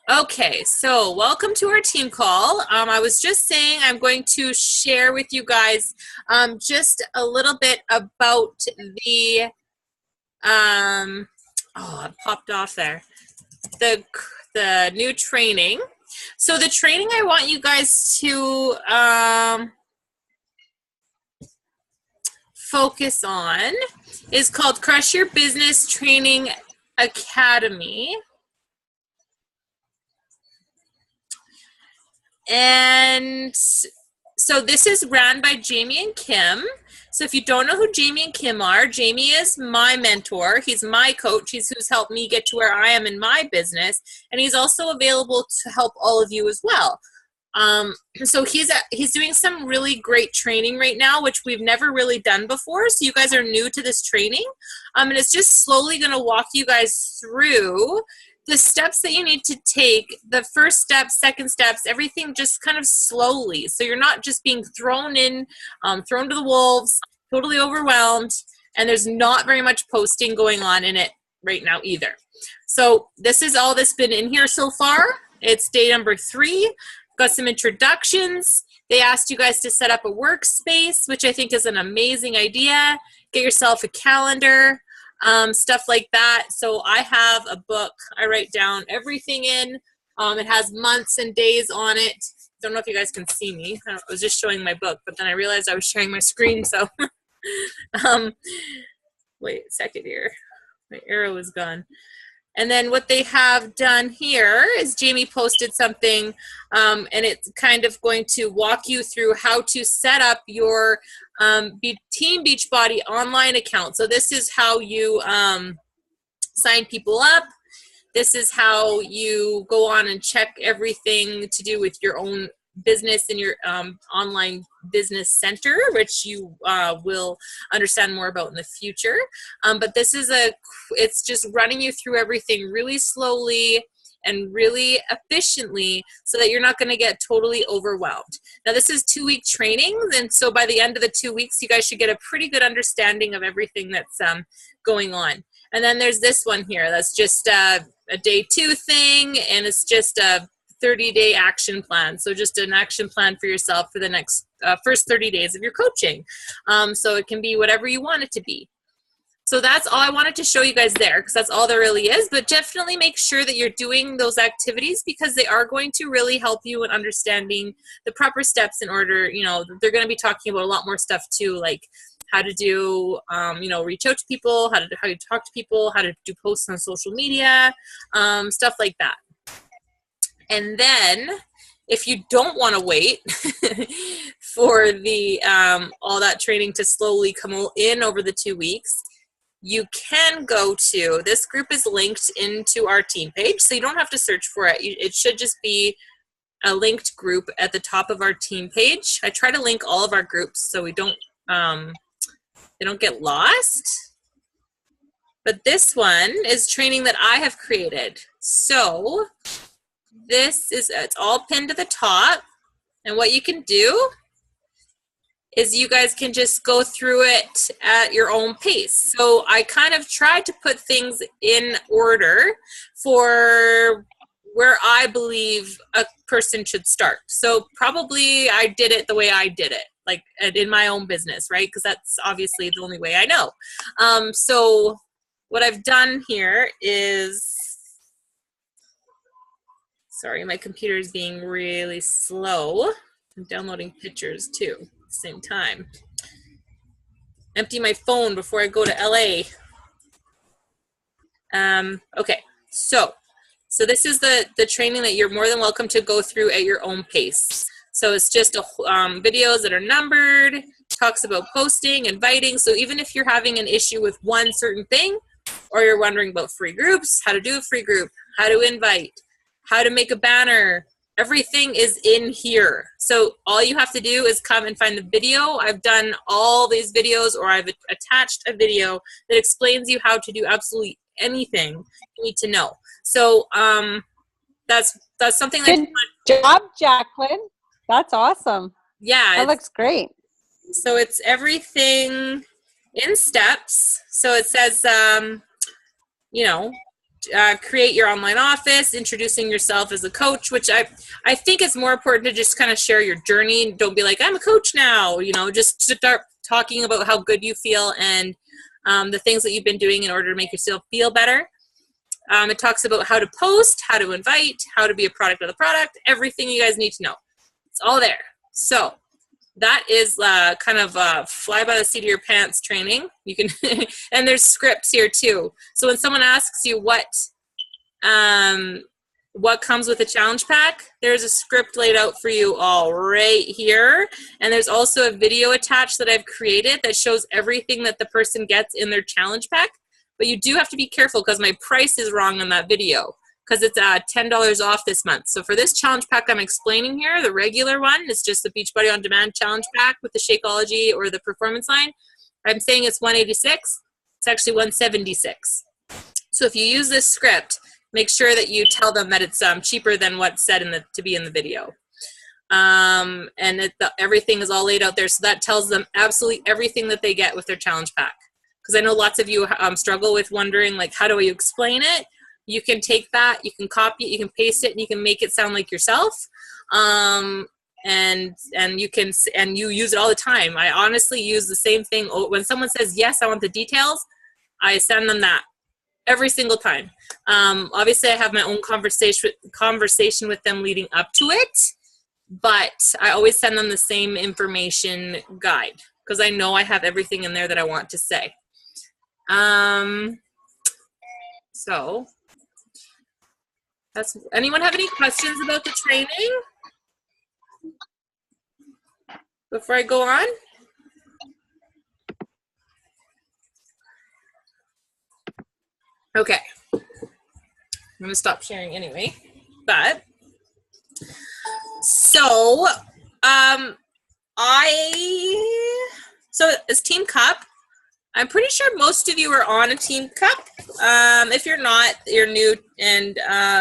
Okay, so welcome to our team call. I was just saying I'm going to share with you guys just a little bit about the oh, it popped off there. The the new training. So the training I want you guys to focus on is called Crush Your Business Training Academy. And so this is ran by Jamie and Kim. So if you don't know who Jamie and Kim are, Jamie is my mentor. He's my coach. He's who's helped me get to where I am in my business. And he's also available to help all of you as well. So he's doing some really great training right now, which we've never really done before. So you guys are new to this training. And it's just slowly going to walk you guys through the steps that you need to take, the first steps, second steps, everything just kind of slowly. So you're not just being thrown to the wolves, totally overwhelmed, and there's not very much posting going on in it right now either. So this is all that's been in here so far. It's day number 3. Got some introductions. They asked you guys to set up a workspace, which I think is an amazing idea. Get yourself a calendar. Stuff like that. So I have a book. I write down everything in. It has months and days on it. Don't know if you guys can see me. I was just showing my book, but then I realized I was sharing my screen. So wait a second here. My arrow is gone. And then what they have done here is Jamie posted something, and it's kind of going to walk you through how to set up your Team Beachbody online account. So this is how you sign people up. This is how you go on and check everything to do with your own business in your online business center, which you will understand more about in the future. But this is it's just running you through everything really slowly and really efficiently so that you're not going to get totally overwhelmed. Now this is 2-week training, and so by the end of the 2 weeks, you guys should get a pretty good understanding of everything that's going on. And then there's this one here that's just a day 2 thing, and it's just a 30-day action plan. So just an action plan for yourself for the next first 30 days of your coaching. So it can be whatever you want it to be. So that's all I wanted to show you guys there, because that's all there really is. But definitely make sure that you're doing those activities, because they are going to really help you in understanding the proper steps in order, they're going to be talking about a lot more stuff too, like how to do, reach out to people, how to talk to people, how to do posts on social media, stuff like that. And then if you don't want to wait for the all that training to slowly come in over the 2 weeks, you can go to, this group is linked into our team page, so you don't have to search for it. It should just be a linked group at the top of our team page. I try to link all of our groups so we don't they don't get lost. But this one is training that I have created. So it's all pinned to the top, and what you can do is you guys can just go through it at your own pace. So I kind of tried to put things in order for where I believe a person should start. So probably I did it the way I did it, like in my own business, right? Because that's obviously the only way I know. So what I've done here is, sorry, my computer is being really slow. I'm downloading pictures too at the same time. Empty my phone before I go to LA. Okay, so this is the training that you're more than welcome to go through at your own pace. So it's just videos that are numbered, talks about posting, inviting. So even if you're having an issue with one certain thing, or you're wondering about free groups, how to do a free group, how to invite, how to make a banner, everything is in here. So all you have to do is come and find the video. I've done all these videos, or I've attached a video that explains you how to do absolutely anything you need to know. So that's something Good job, Jacqueline. That's awesome. Yeah. That looks great. So it's everything in steps. So it says, create your online office, introducing yourself as a coach, which I think it's more important to just kind of share your journey. Don't be like, I'm a coach now, you know, just start talking about how good you feel and the things that you've been doing in order to make yourself feel better. It talks about how to post, how to invite, how to be a product of the product, everything you guys need to know. It's all there. So that is kind of fly by the seat of your pants training. You can, and there's scripts here too. So when someone asks you what comes with a challenge pack, there's a script laid out for you all right here. And there's also a video attached that I've created that shows everything that the person gets in their challenge pack. But you do have to be careful because my price is wrong on that video because it's $10 off this month. So for this challenge pack I'm explaining here, the regular one is just the Beachbody On Demand challenge pack with the Shakeology or the Performance Line. I'm saying it's $186. It's actually $176. So if you use this script, make sure that you tell them that it's cheaper than what's said to be in the video. And everything is all laid out there. So that tells them absolutely everything that they get with their challenge pack. Because I know lots of you struggle with wondering, like, how do I explain it? You can take that, you can copy it, you can paste it, and you can make it sound like yourself. And you use it all the time. I honestly use the same thing. When someone says, yes, I want the details, I send them that every single time. Obviously, I have my own conversation with them leading up to it, but I always send them the same information guide because I know I have everything in there that I want to say. So anyone have any questions about the training before I go on? Okay. I'm going to stop sharing anyway. But so as Team Cup, I'm pretty sure most of you are on a Team Cup. If you're not, you're new, and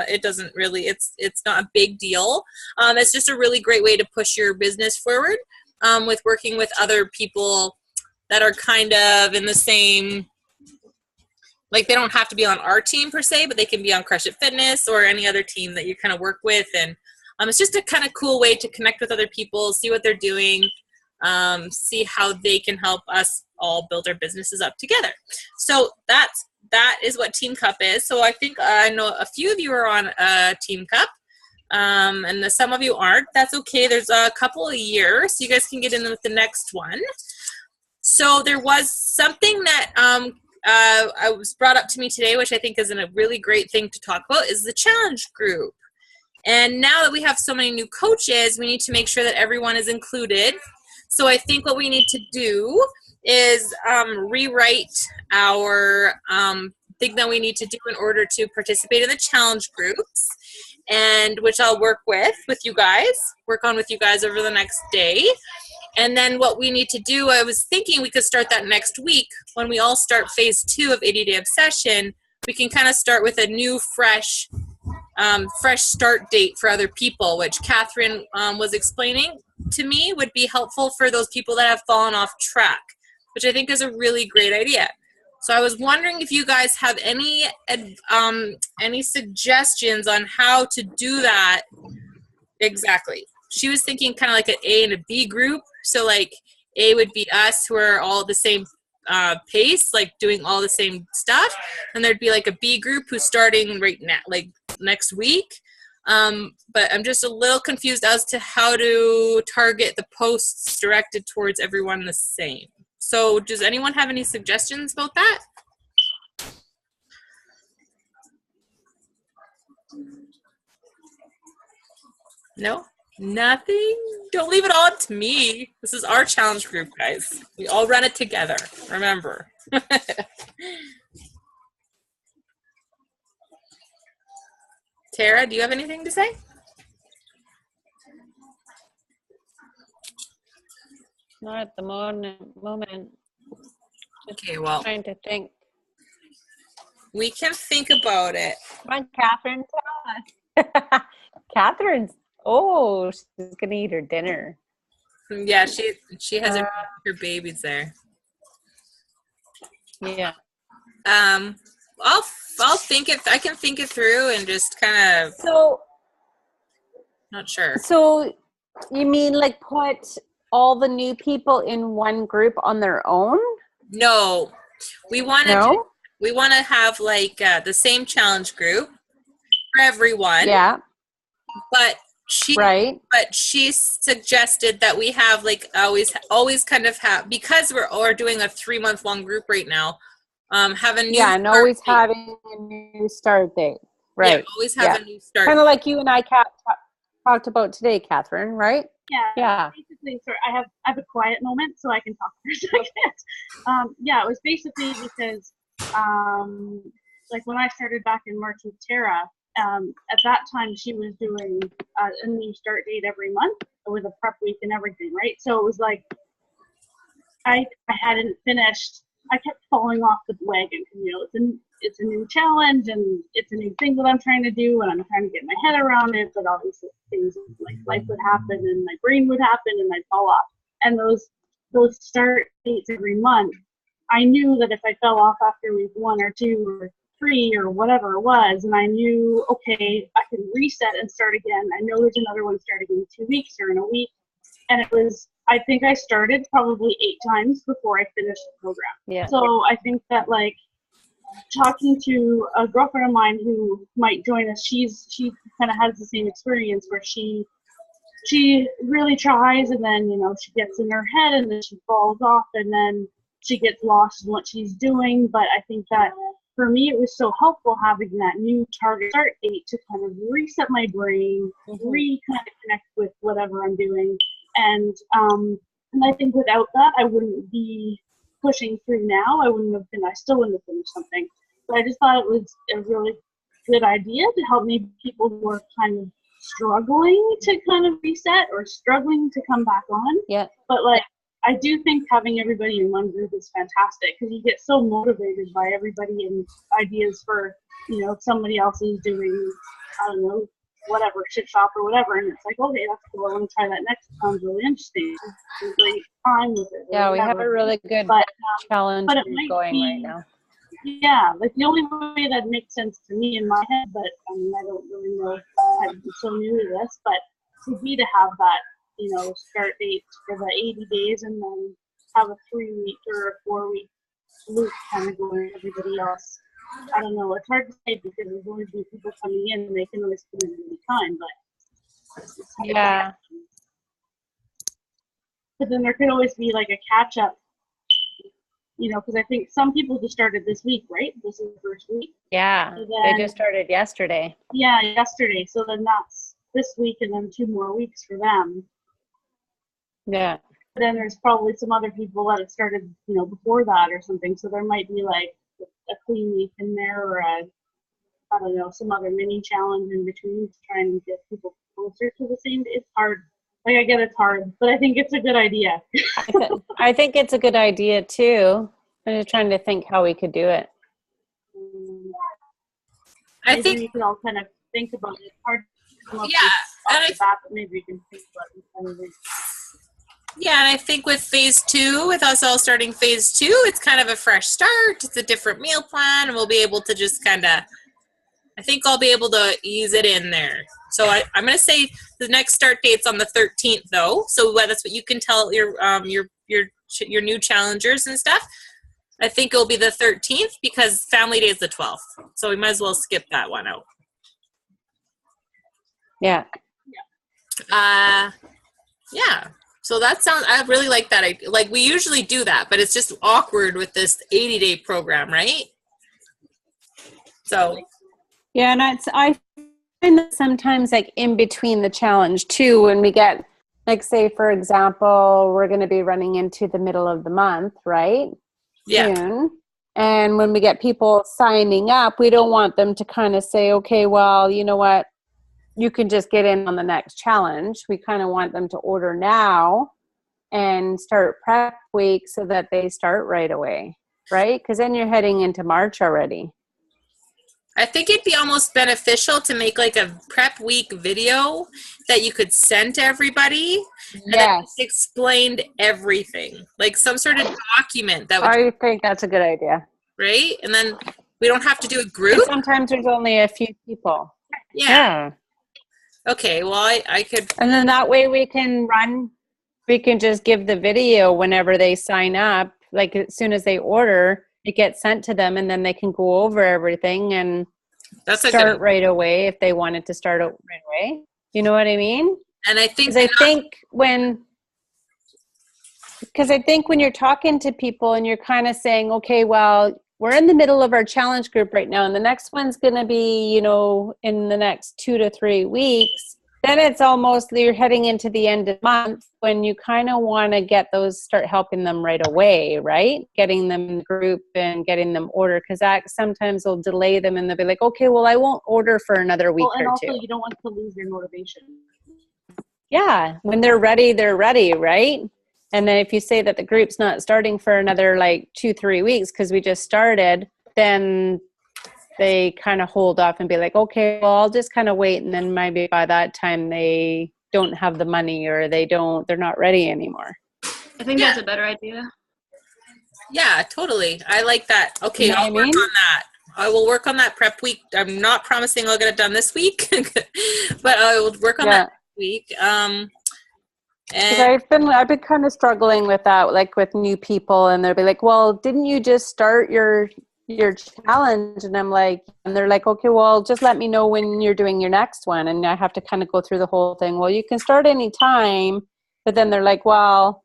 it doesn't really, it's not a big deal. It's just a really great way to push your business forward with working with other people that are kind of in the same, like they don't have to be on our team per se, but they can be on Crush It Fitness or any other team that you kind of work with. And it's just a kind of cool way to connect with other people, see what they're doing, see how they can help us all build our businesses up together. So that is what Team Cup is. So I think I know a few of you are on Team Cup, and some of you aren't. That's okay. There's a couple a year, so you guys can get in with the next one. So there was something that I was brought up to me today, which I think is a really great thing to talk about, is the challenge group. And now that we have so many new coaches, we need to make sure that everyone is included. So I think what we need to do is rewrite our thing that we need to do in order to participate in the challenge groups, and which I'll work with you guys over the next day. And then what we need to do, I was thinking we could start that next week when we all start phase 2 of 80 Day Obsession. We can kind of start with a new fresh start date for other people, which Catherine was explaining to me would be helpful for those people that have fallen off track, which I think is a really great idea. So I was wondering if you guys have any suggestions on how to do that exactly. She was thinking kind of like an A and a B group. So like A would be us who are all the same pace, like doing all the same stuff. And there'd be like a B group who's starting right now, like next week. But I'm just a little confused as to how to target the posts directed towards everyone the same. So does anyone have any suggestions about that? No? Nothing? Don't leave it all up to me. This is our challenge group, guys. We all run it together. Remember. Tara, do you have anything to say? Not at the moment. Okay, well, Trying to think. we can think about it. Come on, Catherine, tell us. Catherine's, she's gonna eat her dinner. Yeah, she has her babies there. Yeah. I'll I can think it through and just kind of So not sure. So you mean like put all the new people in one group on their own? No, we want to No? have like the same challenge group for everyone. Yeah, But right. she suggested that we have like always kind of have, because we're doing a 3-month long group right now. Have a new And always having a new start date. Right. Yeah, always have a new start. Kind of like you and I talked about today, Catherine, right? Yeah. Basically, sorry, I have a quiet moment so I can talk for a second. It was basically because like when I started back in March with Tara, at that time she was doing a new start date every month with a prep week and everything, right? So it was like I hadn't finished. I kept falling off the wagon. It's a new challenge and it's a new thing that I'm trying to do, and I'm trying to get my head around it. But obviously, things like life would happen, and my brain would happen, and I'd fall off. And those start dates every month, I knew that if I fell off after week 1 or 2 or 3 or whatever it was, and I knew, okay, I can reset and start again. I know there's another one starting in 2 weeks or in a week, and it was. I think I started probably 8 times before I finished the program. Yeah. So I think that like talking to a girlfriend of mine who might join us, she kind of has the same experience where she really tries, and then she gets in her head and then she falls off and then she gets lost in what she's doing. But I think that for me it was so helpful having that new target start date to kind of reset my brain, kind of connect with whatever I'm doing. And I think without that, I wouldn't be pushing through now. I still wouldn't have finished something. But I just thought it was a really good idea to help maybe people who are kind of struggling to kind of reset or struggling to come back on. Yeah. But like, I do think having everybody in one group is fantastic because you get so motivated by everybody and ideas for, if somebody else is doing, I don't know, whatever, shit shop or whatever, and it's like, okay, that's cool, I want to try that next. It sounds really interesting. It's a great time with it. Yeah, we have a really good challenge going right now. Yeah, like the only way that makes sense to me in my head, but I mean, I don't really know, I'm so new to this, but would be to have that, start date for the 80 days and then have a 3-week or a 4-week loop kind of going with everybody else. I don't know. It's hard to say because there's always new people coming in and they can always come in at any time. But yeah. But then there could always be like a catch up, because I think some people just started this week, right? This is the first week. Yeah. So they just started yesterday. Yeah, yesterday. So then that's this week and then 2 more weeks for them. Yeah. But then there's probably some other people that have started, before that or something. So there might be like a clean week in there or I don't know, some other mini challenge in between to try and get people closer to the same. It's hard. Like, I get it's hard, but I think it's a good idea. I think it's a good idea too. I'm just trying to think how we could do it. I think we could all kind of think about it. It's hard to come up with off the bat, but maybe we can think about it. Yeah, and I think with phase 2, with us all starting phase 2, it's kind of a fresh start. It's a different meal plan, and we'll be able to just kind of, I think I'll be able to ease it in there. So I'm going to say the next start date's on the 13th, though. So that's what you can tell your new challengers and stuff. I think it'll be the 13th because Family Day is the 12th. So we might as well skip that one out. Yeah. Yeah. So that sounds, I really like that. Like we usually do that, but it's just awkward with this 80-day program, right? So. Yeah, and I find that sometimes like in between the challenge too, when we get, like say for example, we're going to be running into the middle of the month, right? Yeah. Soon. And when we get people signing up, we don't want them to kind of say, okay, well, you know what? You can just get in on the next challenge. We kind of want them to order now and start prep week so that they start right away, right? Because then you're heading into March already. I think it'd be almost beneficial to make like a prep week video that you could send to everybody and that explained everything, like some sort of document that would, I think that's a good idea. right? And then We don't have to do a And group? sometimes there's only a few people. Yeah. Okay, well, I could, And then that way we can just give the video whenever they sign up. Like as soon as they order, it gets sent to them and then they can go over everything and that's a start good, right away if they wanted to start out right away. You know what I mean? and I think, Because I think when you're talking to people and you're kind of saying, okay, well, we're in the middle of our challenge group right now, and the next one's going to be, you know, in the next 2 to 3 weeks, then it's almost you're heading into the end of the month when you kind of want to start helping them right away, right? Getting them in the group and getting them ordered, because that sometimes will delay them and they'll be like, okay, well, I won't order for another week Well, and or also two. you don't want to lose your motivation. Yeah, when they're ready, right? And then if you say that the group's not starting for another like 2-3 weeks because we just started, then they kind of hold off and be like, okay, well, I'll just kind of wait. And then maybe by that time they don't have the money or they're not ready anymore. I think that's a better idea. yeah, totally. I like that. Okay, You know what I'll I work mean? on that. I will work on that prep week. I'm not promising I'll get it done this week, but I will work on that week. Because And I've been kind of struggling with that, like with new people, and they'll be like, well, didn't you just start your challenge? And I'm like, and they're like, okay, well, just let me know when you're doing your next one. And I have to kind of go through the whole thing. Well, you can start any time, but then they're like, well,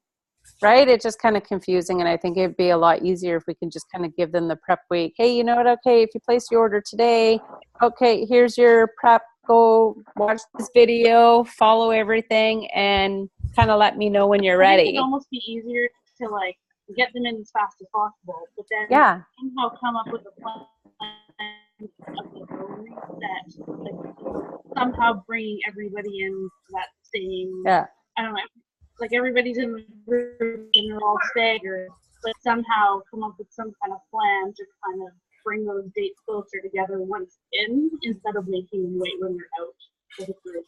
right? It's just kind of confusing. And I think it'd be a lot easier if we can just kind of give them the prep week. Hey, you know what? Okay, if you place your order today, okay, here's your prep. Go watch this video, follow everything, and kind of let me know when you're I think ready. it'd almost be easier to like get them in as fast as possible, but then Yeah. somehow come up with a plan of the delivery that like somehow bringing everybody in that same. Yeah. I don't know, like everybody's in the group and they're all staggered, but somehow come up with some kind of plan to kind of bring those dates closer together once in, instead of making them wait when they're out for the group.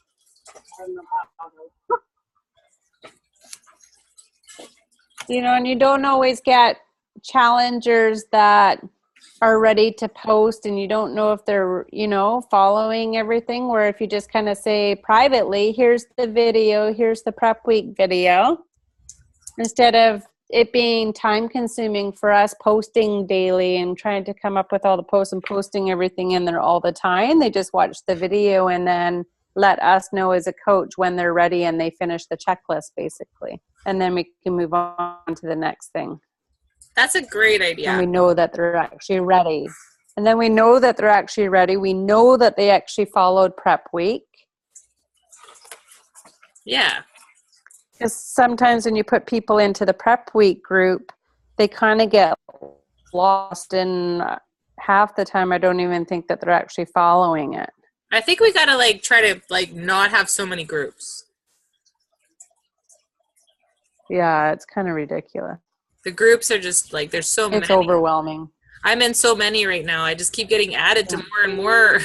I don't know how. You know, and you don't always get challengers that are ready to post, and you don't know if they're, you know, following everything, where if you just kind of say privately, here's the video, here's the prep week video, instead of it being time consuming for us posting daily and trying to come up with all the posts and posting everything in there all the time. They just watch the video and then let us know as a coach when they're ready and they finish the checklist basically. And then we can move on to the next thing. that's a great idea. And we know that they're actually ready. And then we know that they're actually ready. We know that they actually followed prep week. Yeah. Because sometimes when you put people into the prep week group, they kind of get lost, and half the time I don't even think that they're actually following it. I think we gotta like try to like not have so many groups. Yeah, it's kind of ridiculous. The groups are just like, there's so It's many. overwhelming. I'm in so many right now. I just keep getting added to more and more.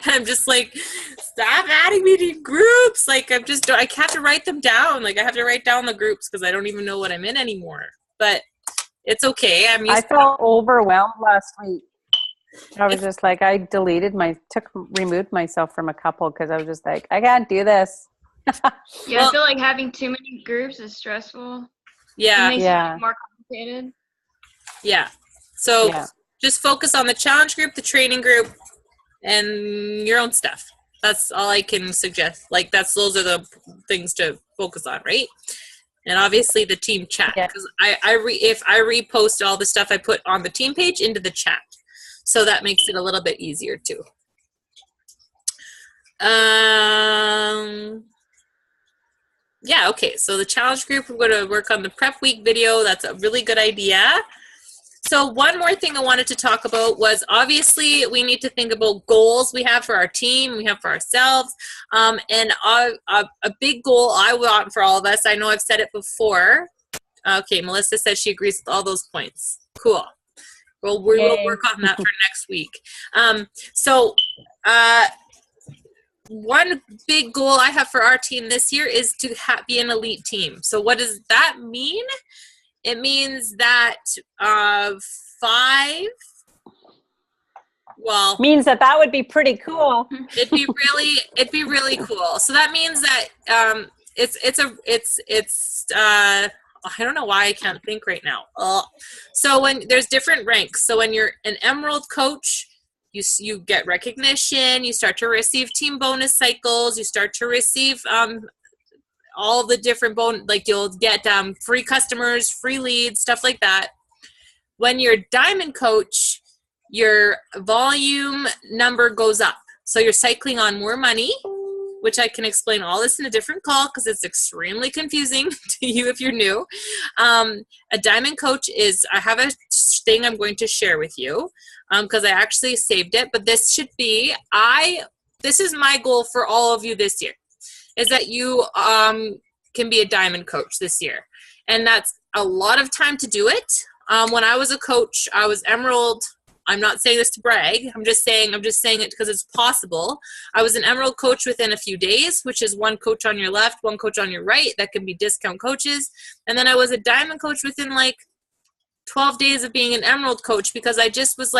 I'm just like, stop adding me to groups. Like I have to write them down. Like I have to write down the groups because I don't even know what I'm in anymore. But it's okay. I felt overwhelmed last week. I was just like, I removed myself from a couple because I was just like, I can't do this. Yeah, I feel like having too many groups is stressful. Yeah. It makes it more complicated. Yeah. So just focus on the challenge group, the training group, and your own stuff. That's all I can suggest. Like those are the things to focus on, right? And obviously the team chat, because if I repost all the stuff I put on the team page into the chat, so that makes it a little bit easier too. Yeah, okay. So the challenge group, we're going to work on the prep week video. That's a really good idea. So one more thing I wanted to talk about was obviously we need to think about goals we have for our team, we have for ourselves. And a big goal I want for all of us, I know I've said it before. Okay, Melissa says she agrees with all those points. Cool. Well, we will work on that for next week. One big goal I have for our team this year is to be an elite team. So what does that mean? It means that 5 Well, Means that would be pretty cool. it'd be really cool. So that means that I don't know why I can't think right now. So when there's different ranks. So when you're an Emerald coach, you get recognition, you start to receive team bonus cycles, you start to receive all the different you'll get free customers, free leads, stuff like that. When you're Diamond coach, your volume number goes up. So you're cycling on more money, which I can explain all this in a different call because it's extremely confusing to you if you're new. A Diamond coach I have a thing I'm going to share with you because I actually saved it, but this should be, this is my goal for all of you this year, is that you can be a Diamond coach this year. And that's a lot of time to do it. When I was a coach, I was Emerald. I'm not saying this to brag. I'm just saying it because it's possible. I was an Emerald coach within a few days, which is one coach on your left, one coach on your right. That can be discount coaches. And then I was a Diamond coach within 12 days of being an Emerald coach because I just was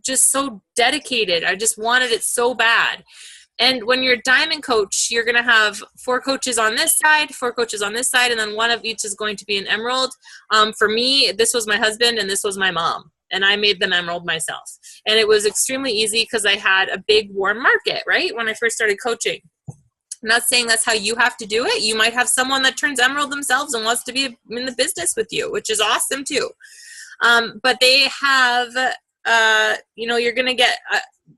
just so dedicated. I just wanted it so bad. And when you're a Diamond coach, you're going to have 4 coaches on this side, 4 coaches on this side, and then one of each is going to be an Emerald. For me, this was my husband and this was my mom. And I made them Emerald myself. And it was extremely easy because I had a big warm market, right, when I first started coaching. I'm not saying that's how you have to do it. You might have someone that turns Emerald themselves and wants to be in the business with you, which is awesome too. But they have, you're going to get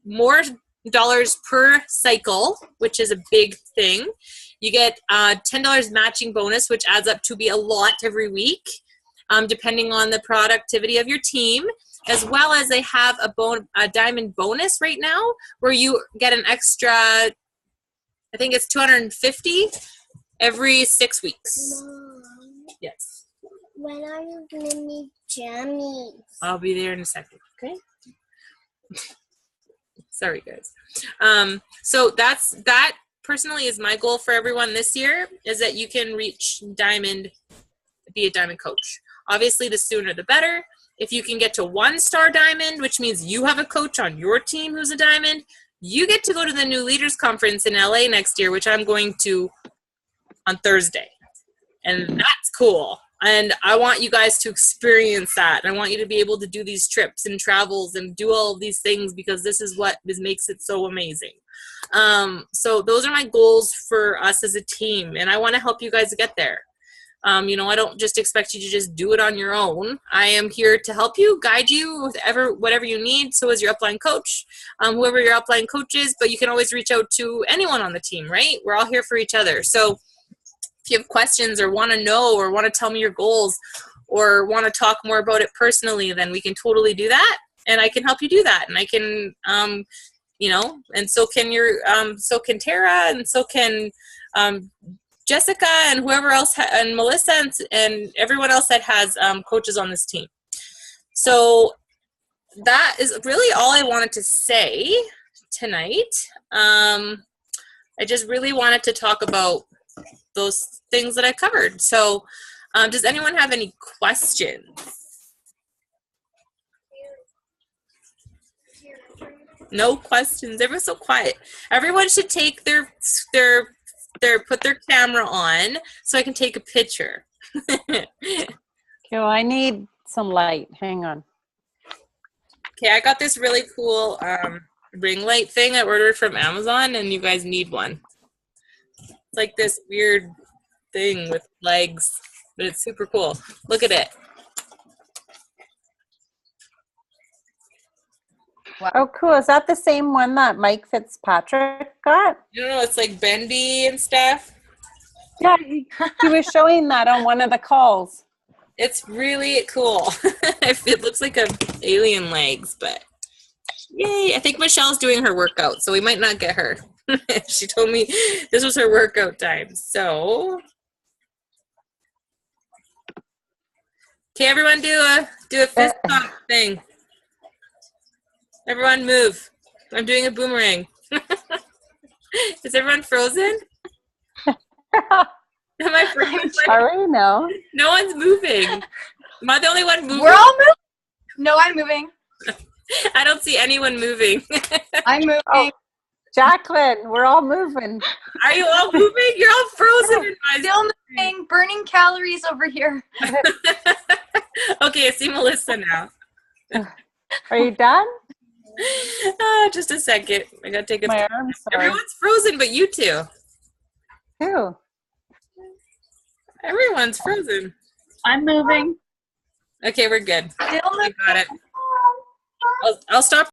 more dollars per cycle, which is a big thing. You get $10 matching bonus, which adds up to be a lot every week. Depending on the productivity of your team, as well as they have a Diamond bonus right now where you get an extra, I think it's $250 every 6 weeks. Mom, Yes. when are you going to meet Jammies? I'll be there in a second, okay? Sorry, guys. So that personally is my goal for everyone this year, is that you can reach Diamond, be a Diamond coach. Obviously, the sooner the better. If you can get to 1-star Diamond, which means you have a coach on your team who's a Diamond, you get to go to the New Leaders Conference in LA next year, which I'm going to on Thursday. And that's cool. And I want you guys to experience that. I want you to be able to do these trips and travels and do all of these things because this is what makes it so amazing. So those are my goals for us as a team. And I want to help you guys get there. I don't just expect you to just do it on your own. I am here to help you, guide you with whatever you need. So is your upline coach, whoever your upline coach is, but you can always reach out to anyone on the team, right? We're all here for each other. So if you have questions or want to know or want to tell me your goals or want to talk more about it personally, then we can totally do that. And I can help you do that. And I can, and so can Tara, and so can, Jessica and whoever else, and Melissa and everyone else that has coaches on this team. So that is really all I wanted to say tonight. I just really wanted to talk about those things that I covered. So does anyone have any questions? No questions. Everyone's so quiet. Everyone should take put their camera on so I can take a picture. Okay, well, I need some light. Hang on. Okay, I got this really cool ring light thing I ordered from Amazon, and you guys need one. It's like this weird thing with legs, but it's super cool. Look at it. Oh, cool. Is that the same one that Mike Fitzpatrick got? It's like bendy and stuff. Yeah, he was showing that on one of the calls. It's really cool. It looks like a alien legs, but yay. I think Michelle's doing her workout, so we might not get her. She told me this was her workout time. So, okay, everyone do a fist pump thing. Everyone move. I'm doing a boomerang. Is everyone frozen? Am I frozen? Sorry, no. No one's moving. Am I the only one moving? We're all moving. No, I'm moving. I don't see anyone moving. I'm moving. Oh. Jacqueline, we're all moving. Are you all moving? You're all frozen in my Still moving, burning calories over here. Okay, I see Melissa now. Are you done? Just a second. I gotta take a. My arm's sorry. Everyone's frozen, but you two. Who? Everyone's frozen. I'm moving. Okay, we're good. Still I moving. got it. I'll stop